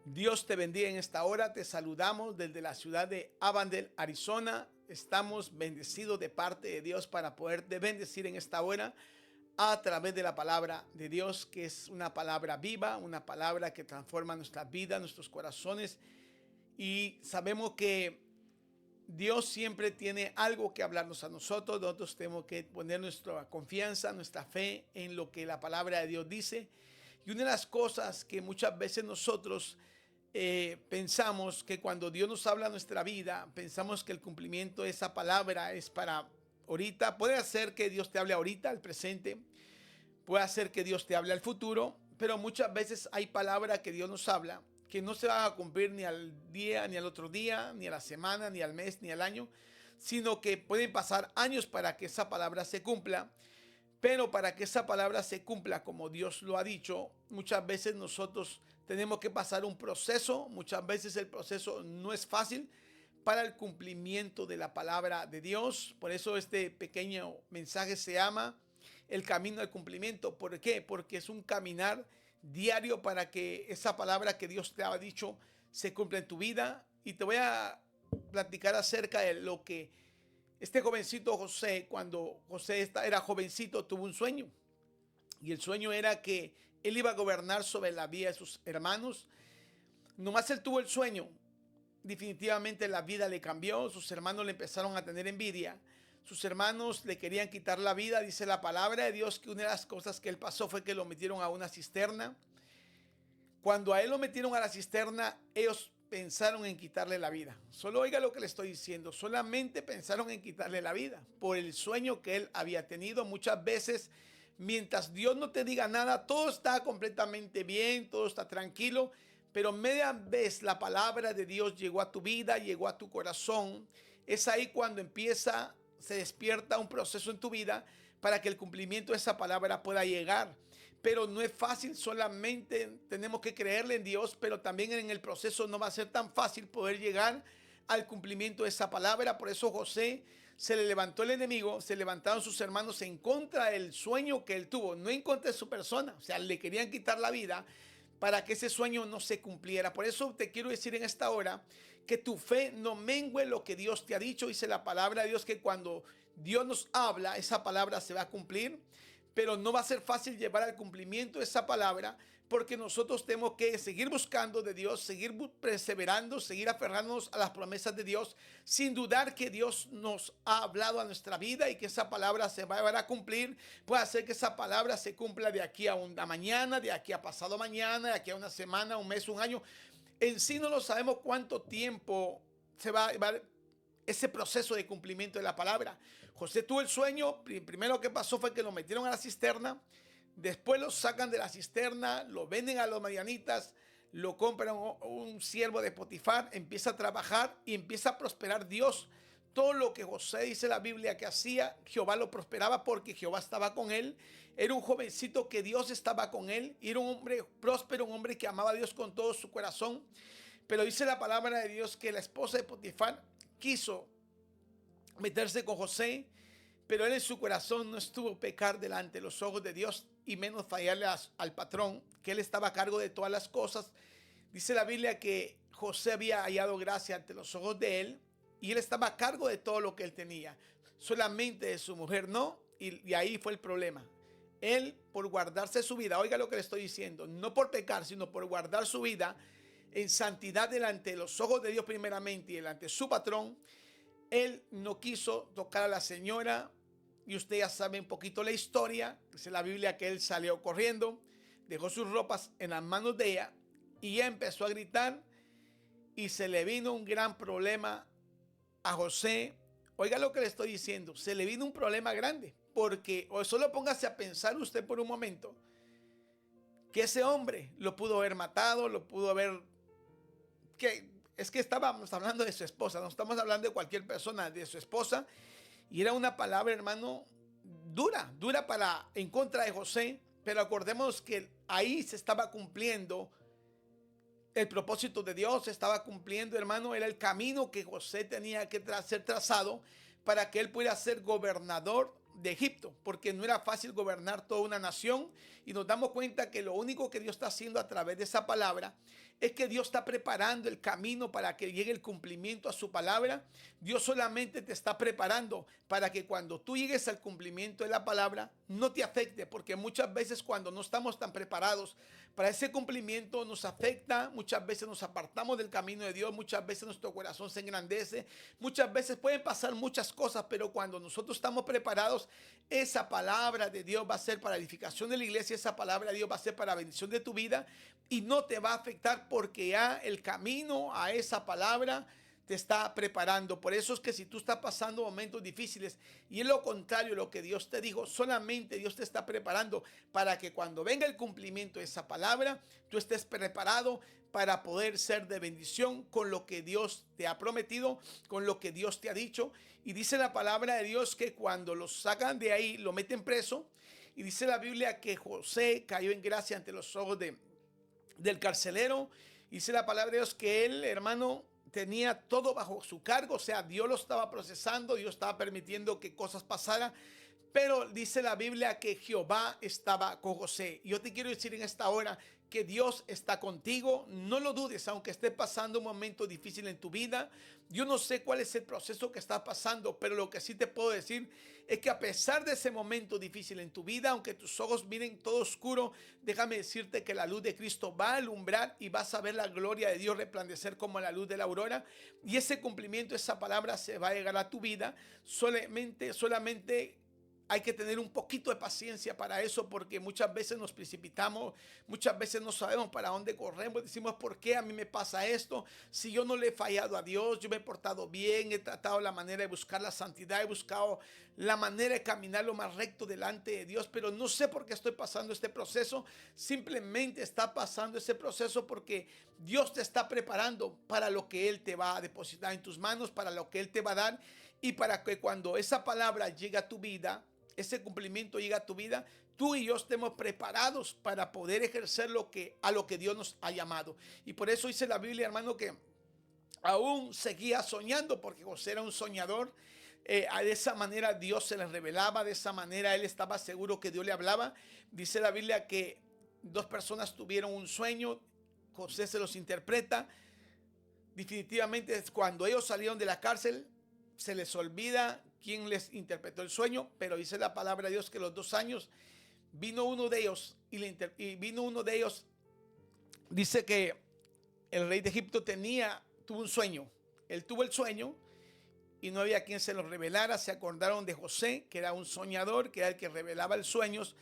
Dios te bendiga en esta hora. Te saludamos desde la ciudad de Avondale, Arizona. Estamos bendecidos de parte de Dios para poderte bendecir en esta hora a través de la palabra de Dios, que es una palabra viva, una palabra que transforma nuestras vidas, nuestros corazones. Y sabemos que Dios siempre tiene algo que hablarnos a nosotros. Nosotros tenemos que poner nuestra confianza, nuestra fe en lo que la palabra de Dios dice. Y una de las cosas que muchas veces nosotros pensamos que cuando Dios nos habla a nuestra vida, pensamos que el cumplimiento de esa palabra es para ahorita. Puede ser que Dios te hable ahorita, al presente. Puede ser que Dios te hable al futuro. Pero muchas veces hay palabras que Dios nos habla que no se van a cumplir ni al día, ni al otro día, ni a la semana, ni al mes, ni al año, sino que pueden pasar años para que esa palabra se cumpla. Pero para que esa palabra se cumpla como Dios lo ha dicho, muchas veces nosotros tenemos que pasar un proceso. Muchas veces el proceso no es fácil para el cumplimiento de la palabra de Dios. Por eso este pequeño mensaje se llama El camino al cumplimiento. ¿Por qué? Porque es un caminar diario para que esa palabra que Dios te ha dicho se cumpla en tu vida. Y te voy a platicar acerca de lo que este jovencito José, cuando José era jovencito, tuvo un sueño. Y el sueño era que él iba a gobernar sobre la vida de sus hermanos. Nomás él tuvo el sueño. Definitivamente la vida le cambió. Sus hermanos le empezaron a tener envidia. Sus hermanos le querían quitar la vida. Dice la palabra de Dios que una de las cosas que él pasó fue que lo metieron a una cisterna. Cuando a él lo metieron a la cisterna, ellos pensaron en quitarle la vida. Solo oiga lo que le estoy diciendo. Solamente pensaron en quitarle la vida por el sueño que él había tenido. Muchas veces, mientras Dios no te diga nada, todo está completamente bien, todo está tranquilo. Pero media vez la palabra de Dios llegó a tu vida, llegó a tu corazón. Es ahí cuando se despierta un proceso en tu vida para que el cumplimiento de esa palabra pueda llegar. Pero no es fácil, solamente tenemos que creerle en Dios, pero también en el proceso no va a ser tan fácil poder llegar al cumplimiento de esa palabra. Por eso José se le levantó el enemigo, se levantaron sus hermanos en contra del sueño que él tuvo, no en contra de su persona. O sea, le querían quitar la vida para que ese sueño no se cumpliera. Por eso te quiero decir en esta hora que tu fe no mengue lo que Dios te ha dicho. Dice la palabra de Dios que cuando Dios nos habla, esa palabra se va a cumplir. Pero no va a ser fácil llevar al cumplimiento esa palabra, porque nosotros tenemos que seguir buscando de Dios, seguir perseverando, seguir aferrándonos a las promesas de Dios, sin dudar que Dios nos ha hablado a nuestra vida y que esa palabra se va a cumplir. Puede ser que esa palabra se cumpla de aquí a una mañana, de aquí a pasado mañana, de aquí a una semana, un mes, un año. En sí no lo sabemos cuánto tiempo se va a llevar ese proceso de cumplimiento de la palabra. José tuvo el sueño. Primero que pasó fue que lo metieron a la cisterna. Después lo sacan de la cisterna, lo venden a los madianitas, lo compran un siervo de Potifar, empieza a trabajar y empieza a prosperar Dios. Todo lo que José, dice la Biblia, que hacía, Jehová lo prosperaba porque Jehová estaba con él. Era un jovencito que Dios estaba con él. Y era un hombre próspero, un hombre que amaba a Dios con todo su corazón. Pero dice la palabra de Dios que la esposa de Potifar quiso meterse con José, pero él en su corazón no estuvo pecar delante de los ojos de Dios y menos fallarle al patrón, que él estaba a cargo de todas las cosas. Dice la Biblia que José había hallado gracia ante los ojos de él y él estaba a cargo de todo lo que él tenía, solamente de su mujer no, y ahí fue el problema. Él, por guardarse su vida, oiga lo que le estoy diciendo, no por pecar, sino por guardar su vida en santidad delante de los ojos de Dios primeramente y delante de su patrón, él no quiso tocar a la señora. Y usted ya sabe un poquito la historia. Dice la Biblia que él salió corriendo, dejó sus ropas en las manos de ella y ella empezó a gritar y se le vino un gran problema a José. Oiga lo que le estoy diciendo, se le vino un problema grande, porque o solo póngase a pensar usted por un momento que ese hombre lo pudo haber matado, lo pudo haber, que es que estábamos hablando de su esposa, no estamos hablando de cualquier persona, de su esposa, y era una palabra, hermano, dura para en contra de José. Pero acordemos que ahí se estaba cumpliendo el propósito de Dios, se estaba cumpliendo, hermano, era el camino que José tenía que ser trazado para que él pudiera ser gobernador de Egipto, porque no era fácil gobernar toda una nación. Y nos damos cuenta que lo único que Dios está haciendo a través de esa palabra es que Dios está preparando el camino para que llegue el cumplimiento a su palabra. Dios solamente te está preparando para que cuando tú llegues al cumplimiento de la palabra no te afecte, porque muchas veces cuando no estamos tan preparados para ese cumplimiento nos afecta, muchas veces nos apartamos del camino de Dios, muchas veces nuestro corazón se engrandece, muchas veces pueden pasar muchas cosas, pero cuando nosotros estamos preparados, esa palabra de Dios va a ser para edificación de la iglesia, esa palabra de Dios va a ser para bendición de tu vida y no te va a afectar porque ya el camino a esa palabra te está preparando. Por eso es que si tú estás pasando momentos difíciles y es lo contrario lo que Dios te dijo, solamente Dios te está preparando para que cuando venga el cumplimiento de esa palabra, tú estés preparado para poder ser de bendición con lo que Dios te ha prometido, con lo que Dios te ha dicho. Y dice la palabra de Dios que cuando lo sacan de ahí, lo meten preso. Y dice la Biblia que José cayó en gracia ante los ojos del carcelero. Dice la palabra de Dios que él, hermano, tenía todo bajo su cargo, o sea, Dios lo estaba procesando, Dios estaba permitiendo que cosas pasaran, pero dice la Biblia que Jehová estaba con José. Yo te quiero decir en esta hora que Dios está contigo, no lo dudes, aunque estés pasando un momento difícil en tu vida. Yo no sé cuál es el proceso que estás pasando, pero lo que sí te puedo decir es que a pesar de ese momento difícil en tu vida, aunque tus ojos miren todo oscuro, déjame decirte que la luz de Cristo va a alumbrar y vas a ver la gloria de Dios resplandecer como la luz de la aurora. Y ese cumplimiento, esa palabra se va a llegar a tu vida. Solamente hay que tener un poquito de paciencia para eso, porque muchas veces nos precipitamos, muchas veces no sabemos para dónde corremos, decimos, ¿por qué a mí me pasa esto? Si yo no le he fallado a Dios, yo me he portado bien, he tratado la manera de buscar la santidad, he buscado la manera de caminar lo más recto delante de Dios, pero no sé por qué estoy pasando este proceso. Simplemente está pasando ese proceso porque Dios te está preparando para lo que Él te va a depositar en tus manos, para lo que Él te va a dar, y para que cuando esa palabra llegue a tu vida, ese cumplimiento llega a tu vida, tú y yo estemos preparados para poder ejercer a lo que Dios nos ha llamado. Y por eso dice la Biblia, hermano, que aún seguía soñando, porque José era un soñador. De esa manera Dios se le revelaba, de esa manera él estaba seguro que Dios le hablaba. Dice la Biblia que dos personas tuvieron un sueño, José se los interpreta. Definitivamente cuando ellos salieron de la cárcel, se les olvida quién les interpretó el sueño, pero dice la palabra de Dios que los 2 años vino uno de ellos dice que el rey de Egipto tuvo un sueño. Él tuvo el sueño y no había quien se lo revelara. Se acordaron de José, que era un soñador, que era el que revelaba los sueños.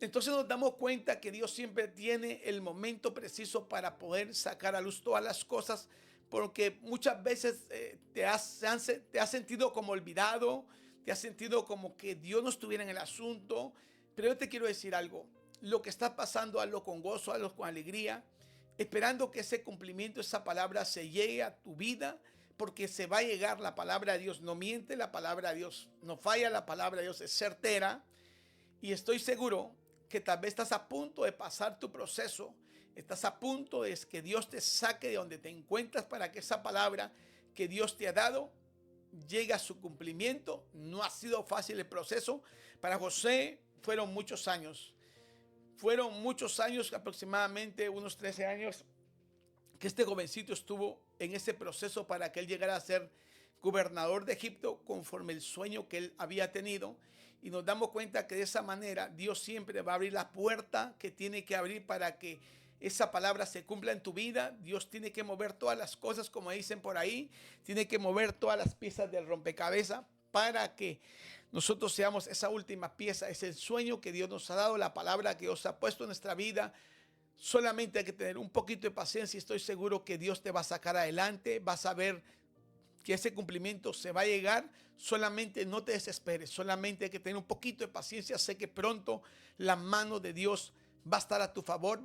Entonces nos damos cuenta que Dios siempre tiene el momento preciso para poder sacar a luz todas las cosas, porque muchas veces te has sentido como olvidado, te has sentido como que Dios no estuviera en el asunto. Pero yo te quiero decir algo, lo que está pasando, hazlo con gozo, hazlo con alegría, esperando que ese cumplimiento, esa palabra se llegue a tu vida, porque se va a llegar. La palabra de Dios no miente, la palabra de Dios no falla, la palabra de Dios es certera. Y estoy seguro que tal vez estás a punto de pasar tu proceso, estás a punto de que Dios te saque de donde te encuentras para que esa palabra que Dios te ha dado llegue a su cumplimiento. No ha sido fácil el proceso. Para José fueron muchos años, aproximadamente unos 13 años, que este jovencito estuvo en ese proceso para que él llegara a ser gobernador de Egipto conforme el sueño que él había tenido. Y nos damos cuenta que de esa manera Dios siempre va a abrir la puerta que tiene que abrir para que esa palabra se cumpla en tu vida. Dios tiene que mover todas las cosas, como dicen por ahí, tiene que mover todas las piezas del rompecabezas para que nosotros seamos esa última pieza. Es el sueño que Dios nos ha dado, la palabra que Dios ha puesto en nuestra vida. Solamente hay que tener un poquito de paciencia y estoy seguro que Dios te va a sacar adelante. Vas a ver que ese cumplimiento se va a llegar. Solamente no te desesperes, solamente hay que tener un poquito de paciencia. Sé que pronto la mano de Dios va a estar a tu favor.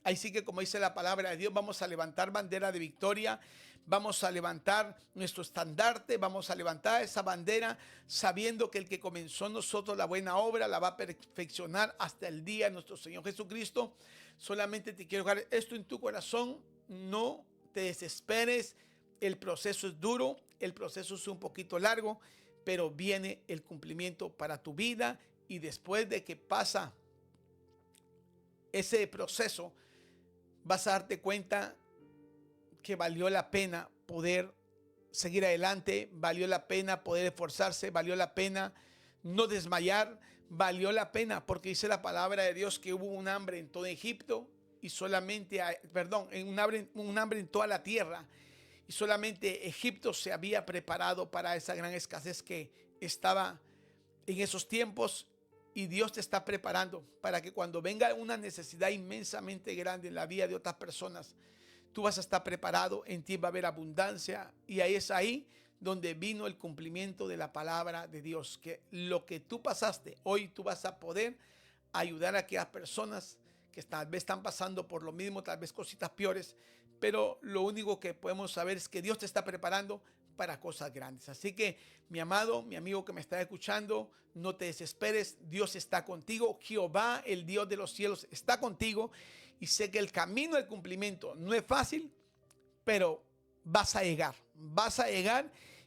Ahí sí que, como dice la palabra de Dios, vamos a levantar bandera de victoria, vamos a levantar nuestro estandarte, vamos a levantar esa bandera sabiendo que el que comenzó en nosotros la buena obra la va a perfeccionar hasta el día de nuestro Señor Jesucristo. Solamente te quiero dejar esto en tu corazón, no te desesperes. El proceso es duro, el proceso es un poquito largo, pero viene el cumplimiento para tu vida, y después de que pasa ese proceso, vas a darte cuenta que valió la pena poder seguir adelante, valió la pena poder esforzarse, valió la pena no desmayar, valió la pena, porque dice la palabra de Dios que hubo un hambre en todo Egipto y solamente, un hambre en toda la tierra, y solamente Egipto se había preparado para esa gran escasez que estaba en esos tiempos. Y Dios te está preparando para que cuando venga una necesidad inmensamente grande en la vida de otras personas, tú vas a estar preparado, en ti va a haber abundancia, y ahí es ahí donde vino el cumplimiento de la palabra de Dios, que lo que tú pasaste, hoy tú vas a poder ayudar a aquellas personas que tal vez están pasando por lo mismo, tal vez cositas peores, pero lo único que podemos saber es que Dios te está preparando para cosas grandes. Así que, mi amado, mi amigo que me está escuchando, no te desesperes, Dios está contigo. Jehová, el Dios de los cielos, está contigo, y sé que el camino del cumplimiento no es fácil, pero vas a llegar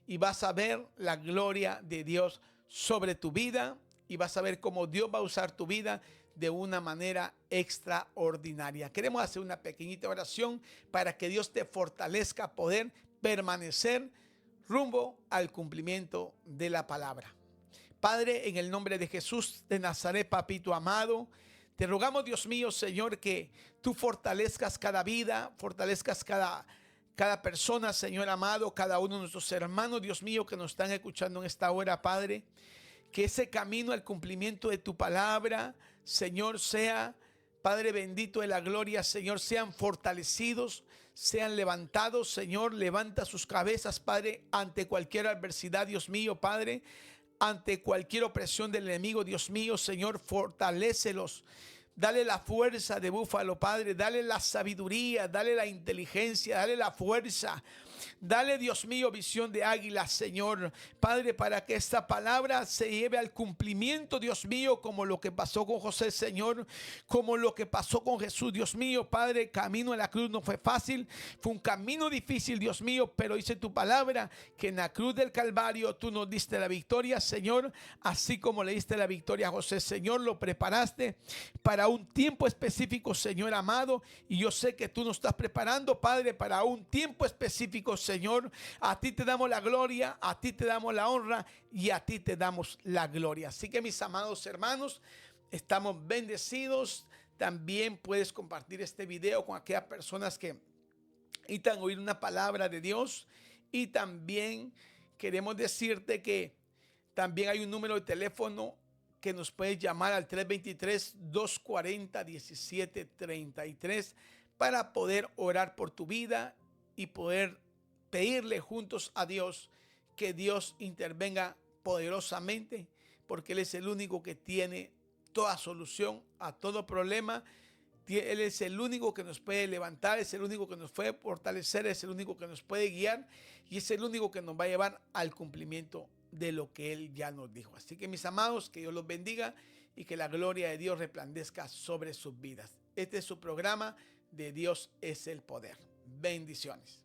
y vas a ver la gloria de Dios sobre tu vida, y vas a ver cómo Dios va a usar tu vida de una manera extraordinaria. Queremos hacer una pequeñita oración para que Dios te fortalezca a poder permanecer rumbo al cumplimiento de la palabra. Padre, en el nombre de Jesús de Nazaret, papito amado, te rogamos, Dios mío, Señor, que tú fortalezcas cada vida, fortalezcas cada persona, Señor amado, cada uno de nuestros hermanos, Dios mío, que nos están escuchando en esta hora, Padre. Que ese camino al cumplimiento de tu palabra, Señor, sea, Padre bendito de la gloria, Señor, sean fortalecidos, sean levantados. Señor, levanta sus cabezas, Padre, ante cualquier adversidad, Dios mío, Padre, ante cualquier opresión del enemigo, Dios mío, Señor, fortalécelos. Dale la fuerza de búfalo, Padre, dale la sabiduría, dale la inteligencia, dale la fuerza. Dale, Dios mío, visión de águila, Señor, Padre, para que esta palabra se lleve al cumplimiento, Dios mío, como lo que pasó con José, Señor, como lo que pasó con Jesús, Dios mío, Padre. Camino a la cruz no fue fácil, fue un camino difícil, Dios mío, pero dice tu palabra que en la cruz del Calvario tú nos diste la victoria, Señor, así como le diste la victoria a José, Señor, lo preparaste para un tiempo específico, Señor amado, y yo sé que tú nos estás preparando, Padre, para un tiempo específico, Señor. A ti te damos la gloria, a ti te damos la honra y a ti te damos la gloria. Así que, mis amados hermanos, estamos bendecidos. También puedes compartir este video con aquellas personas que necesitan oír una palabra de Dios. Y también queremos decirte que también hay un número de teléfono que nos puedes llamar al 323-240-1733 para poder orar por tu vida y poder pedirle juntos a Dios que Dios intervenga poderosamente, porque Él es el único que tiene toda solución a todo problema. Él es el único que nos puede levantar, es el único que nos puede fortalecer, es el único que nos puede guiar, y es el único que nos va a llevar al cumplimiento de lo que Él ya nos dijo. Así que, mis amados, que Dios los bendiga y que la gloria de Dios resplandezca sobre sus vidas. Este es su programa de Dios es el poder. Bendiciones.